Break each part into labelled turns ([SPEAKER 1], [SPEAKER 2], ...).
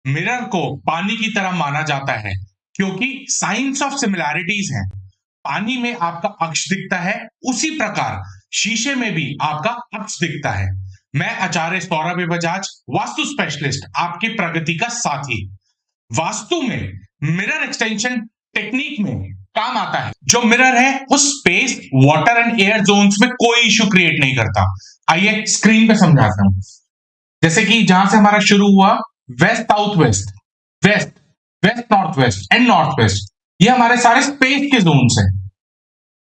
[SPEAKER 1] Mirror को पानी की तरह माना जाता है क्योंकि साइंस ऑफ सिमिलैरिटीज है। पानी में आपका अक्ष दिखता है, उसी प्रकार शीशे में भी आपका अक्ष दिखता है। मैं आचार्य सौरभ बजाज, वास्तु स्पेशलिस्ट, आपकी प्रगति का साथी। वास्तु में मिरर एक्सटेंशन टेक्निक में काम आता है। जो मिरर है वो space, water and air zones में कोई इश्यू क्रिएट नहीं करता। आइए स्क्रीन पे समझाता हूं। जैसे कि जहां से हमारा शुरू हुआ, west south west, west west north west and north west, ये हमारे सारे स्पेस के जोन्स हैं।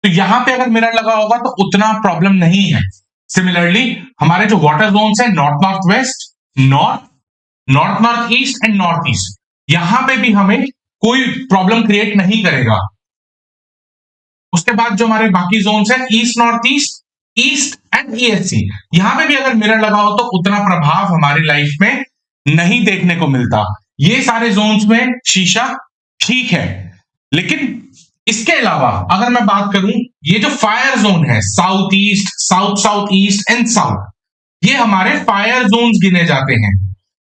[SPEAKER 1] तो यहां पे अगर मिरर लगा होगा तो उतना प्रॉब्लम नहीं है। सिमिलरली हमारे जो वाटर जोन्स है, north north west, north north north east and north east, यहां पे भी हमें कोई प्रॉब्लम क्रिएट नहीं करेगा। उसके बाद जो हमारे बाकी जोन्स है, east north east, east and ESC, यहां पे भी अगर मिरर लगा हो तो उतना प्रभाव हमारी लाइफ में नहीं देखने को मिलता। ये सारे जोन्स में शीशा ठीक है। लेकिन इसके अलावा अगर मैं बात करूं, ये जो फायर जोन है, south east, south south east and south, ये हमारे फायर जोन्स गिने जाते हैं।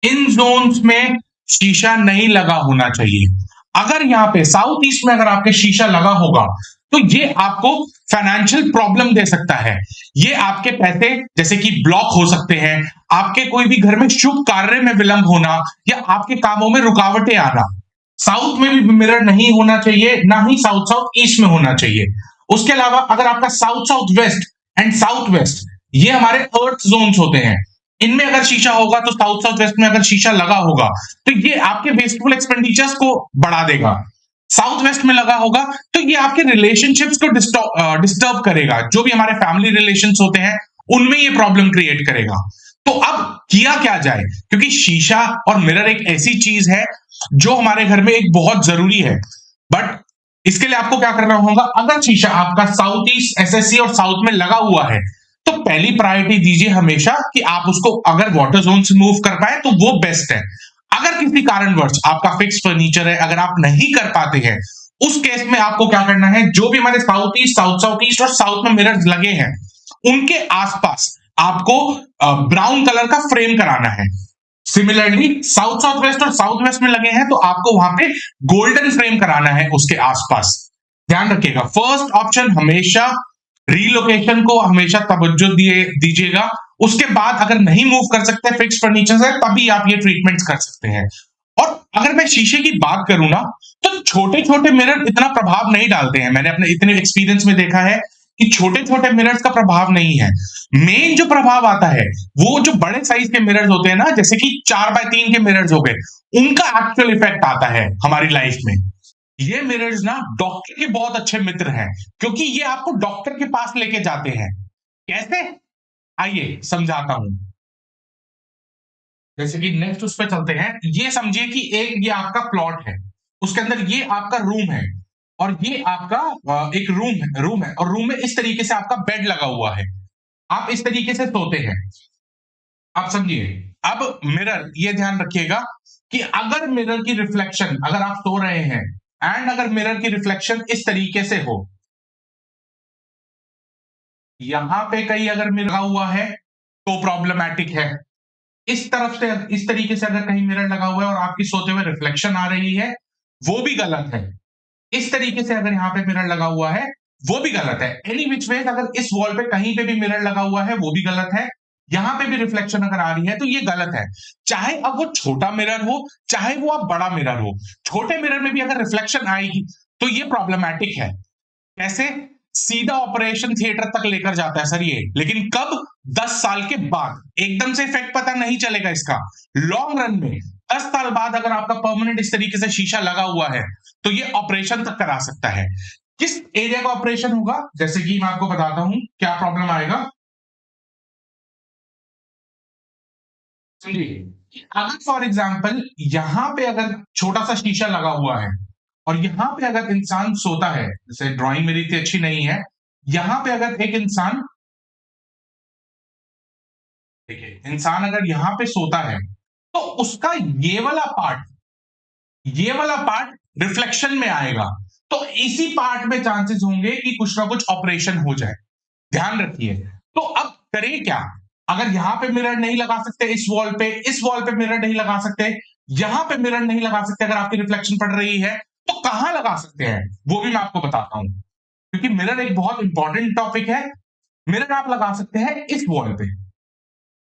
[SPEAKER 1] इन जोन्स में शीशा नहीं लगा होना चाहिए। अगर यहां पे साउथ ईस्ट में अगर आपके शीशा लगा होगा तो ये आपको फाइनेंशियल प्रॉब्लम दे सकता है। ये आपके पैसे जैसे कि ब्लॉक हो सकते हैं, आपके कोई भी घर में शुभ कार्य में विलंब होना या आपके कामों में रुकावटें आना। साउथ में भी मिरर नहीं होना चाहिए, ना ही साउथ साउथ ईस्ट में होना चाहिए। उसके अलावा अगर आपका south south west and south west, ये हमारे अर्थ जोन्स होते हैं, इनमें अगर शीशा होगा तो साउथ साउथ वेस्ट में अगर शीशा लगा होगा तो ये आपके वेस्टफुल एक्सपेंडिचर्स को बढ़ा देगा। साउथ वेस्ट में लगा होगा तो ये आपके रिलेशनशिप्स को डिस्टर्ब करेगा। जो भी हमारे फैमिली रिलेशंस होते हैं उनमें ये प्रॉब्लम क्रिएट करेगा। तो अब किया क्या जाए, क्योंकि शीशा और मिरर एक ऐसी चीज है जो हमारे घर में एक बहुत जरूरी है। बट इसके लिए आपको क्या करना होगा, अगर शीशा आपका साउथ ईस्ट, एसएससी और साउथ में लगा हुआ है तो पहली प्रायोरिटी दीजिए हमेशा कि आप उसको अगर वाटर जोन से मूव कर पाए तो वो बेस्ट है। अगर किसी कारणवश आपका फिक्स फर्नीचर है, अगर आप नहीं कर पाते हैं, उस केस में आपको क्या करना है, जो भी हमारे south east, south south east और साउथ में मिरर्स लगे हैं उनके आसपास आपको ब्राउन कलर का फ्रेम कराना है। सिमिलरली साउथ साउथ वेस्ट और साउथ वेस्ट में लगे हैं तो आपको वहां पे गोल्डन फ्रेम कराना है उसके आसपास। ध्यान रखिएगा, फर्स्ट ऑप्शन हमेशा रीलोकेशन को हमेशा तवज्जो दीजिएगा। उसके बाद अगर नहीं मूव कर सकते फिक्स फर्नीचर से, तभी आप ये ट्रीटमेंट्स कर सकते हैं। और अगर मैं शीशे की बात करूं ना, तो छोटे छोटे मिरर इतना प्रभाव नहीं डालते हैं। मैंने अपने इतने एक्सपीरियंस में देखा है कि छोटे छोटे मिरर्स का प्रभाव नहीं है। मेन जो प्रभाव आता है वो जो बड़े साइज के मिरर्स होते हैं ना, जैसे कि 4x3 के मिरर्स हो गए, उनका एक्चुअल इफेक्ट आता है हमारी लाइफ में। ये मिरर्स ना डॉक्टर के बहुत अच्छे मित्र हैं, क्योंकि ये आपको डॉक्टर के पास लेके जाते हैं। कैसे, आइए समझाता हूं। जैसे कि नेक्स्ट उस पर चलते हैं। ये समझिए कि एक ये आपका प्लॉट है, उसके अंदर ये आपका रूम है और ये आपका एक रूम है और रूम में इस तरीके से आपका बेड लगा हुआ है। आप इस तरीके से सोते हैं, आप समझिए। अब मिरर, ये ध्यान रखिएगा कि अगर मिरर की रिफ्लेक्शन, अगर आप सो रहे हैं एंड अगर मिरर की रिफ्लेक्शन इस तरीके से हो, यहां पे कहीं अगर मिरर लगा हुआ है तो प्रॉब्लमैटिक है। इस तरफ से, इस तरीके से अगर कहीं मिरर लगा हुआ है और आपकी सोते हुए रिफ्लेक्शन आ रही है, वो भी गलत है। इस तरीके से अगर यहां पे मिरर लगा हुआ है वो भी गलत है। एनी विच वे अगर इस वॉल पे कहीं पे भी मिरर लगा हुआ है वो भी गलत है। यहां पे भी रिफ्लेक्शन अगर आ रही है तो ये गलत है। चाहे अब वो छोटा मिरर हो, चाहे वो अब बड़ा मिरर हो, छोटे मिरर में भी अगर रिफ्लेक्शन आएगी तो ये प्रॉब्लमैटिक है। कैसे, सीधा ऑपरेशन थिएटर तक लेकर जाता है सर ये, लेकिन कब, 10 साल के बाद। एकदम से इफेक्ट पता नहीं चलेगा इसका। लॉन्ग रन में 10 साल बाद अगर आपका परमानेंट इस तरीके से शीशा लगा हुआ है तो ये ऑपरेशन तक करा सकता है। किस एरिया का ऑपरेशन होगा, जैसे कि मैं आपको बताता हूं क्या प्रॉब्लम आएगा। चलिए, अगर फॉर एग्जाम्पल यहां पे अगर छोटा सा शीशा लगा हुआ है और यहां पे अगर इंसान सोता है, जैसे ड्राइंग मेरी इतनी अच्छी नहीं है, यहां पे अगर एक इंसान, देखिए इंसान अगर यहां पे सोता है तो उसका ये वाला पार्ट रिफ्लेक्शन में आएगा। तो इसी पार्ट में चांसेस होंगे कि कुछ ना कुछ ऑपरेशन हो जाए। ध्यान रखिए। तो अब करें क्या, अगर यहां पे मिरर नहीं लगा सकते, इस वॉल पे मिरर नहीं लगा सकते, यहां पे मिरर नहीं लगा सकते अगर आपकी रिफ्लेक्शन पड़ रही है, तो कहां लगा सकते हैं वो भी मैं आपको बताता हूं, क्योंकि मिरर एक बहुत इंपॉर्टेंट टॉपिक है। मिरर आप लगा सकते हैं इस वॉल पे,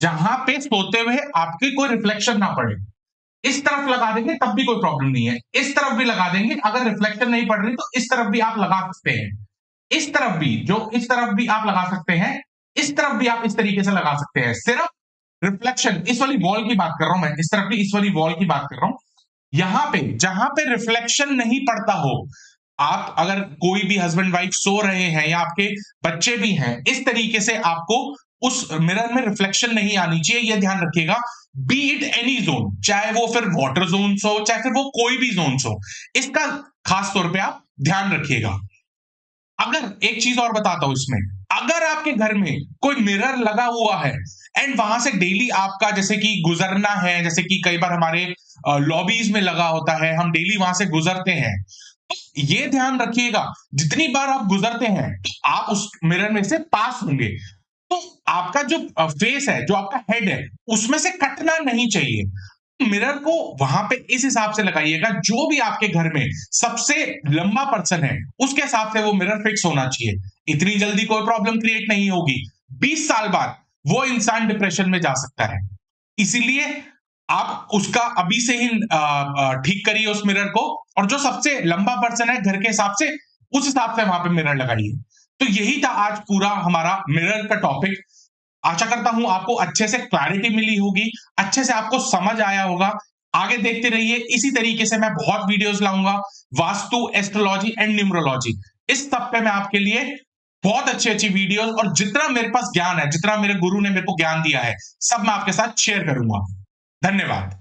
[SPEAKER 1] जहां पे सोते हुए आपकी कोई रिफ्लेक्शन ना पड़े। इस तरफ लगा देंगे तब भी कोई प्रॉब्लम नहीं है, इस तरफ भी लगा देंगे, अगर रिफ्लेक्शन नहीं पड़ रही तो इस तरफ भी आप लगा सकते हैं। इस तरफ भी, जो इस तरफ भी आप लगा सकते हैं, इस तरफ भी आप इस तरीके से लगा सकते हैं। सिर्फ रिफ्लेक्शन, इस वाली वॉल की बात कर रहा हूं मैं, इस तरफ भी इस वाली वॉल की बात कर रहा हूं। यहां पे जहां पे रिफ्लेक्शन नहीं पड़ता हो, आप अगर कोई भी हस्बैंड वाइफ सो रहे हैं या आपके बच्चे भी हैं, इस तरीके से आपको उस मिरर में रिफ्लेक्शन नहीं आनी चाहिए, यह ध्यान रखिएगा। बी इट एनी जोन, चाहे वो फिर वाटर जोन हो, चाहे फिर वो कोई भी जोन हो, इसका खास तौर पे आप ध्यान रखिएगा। अगर एक चीज और बताता हूं इसमें, अगर आपके घर में कोई मिरर लगा हुआ है एंड वहां से डेली आपका जैसे कि गुजरना है, जैसे कि कई बार हमारे लॉबीज में लगा होता है, हम डेली वहां से गुजरते हैं, तो ये ध्यान रखिएगा जितनी बार आप गुजरते हैं आप उस मिरर में से पास होंगे, तो आपका जो फेस है, जो आपका हेड है, उसमें से कटना नहीं चाहिए। मिरर को वहां पे इस हिसाब से लगाइएगा, जो भी आपके घर में सबसे लंबा पर्सन है उसके हिसाब से वो मिरर फिक्स होना चाहिए। इतनी जल्दी कोई प्रॉब्लम क्रिएट नहीं होगी, 20 साल बाद वो इंसान डिप्रेशन में जा सकता है। इसीलिए आप उसका अभी से ही ठीक करिए उस मिरर को, और जो सबसे लंबा पर्सन है घर के हिसाब से, उस हिसाब से वहां पे मिरर लगाइए। तो यही था आज पूरा हमारा मिरर का टॉपिक। आशा करता हूं आपको अच्छे से क्लैरिटी मिली होगी, अच्छे से आपको समझ आया होगा। आगे देखते रहिए, इसी तरीके से मैं बहुत वीडियोस लाऊंगा, वास्तु, एस्ट्रोलॉजी एंड न्यूमरोलॉजी, इस सब पे मैं आपके लिए बहुत अच्छी अच्छी वीडियोस, और जितना मेरे पास ज्ञान है, जितना मेरे गुरु ने मेरे को ज्ञान दिया है, सब मैं आपके साथ शेयर करूंगा। धन्यवाद।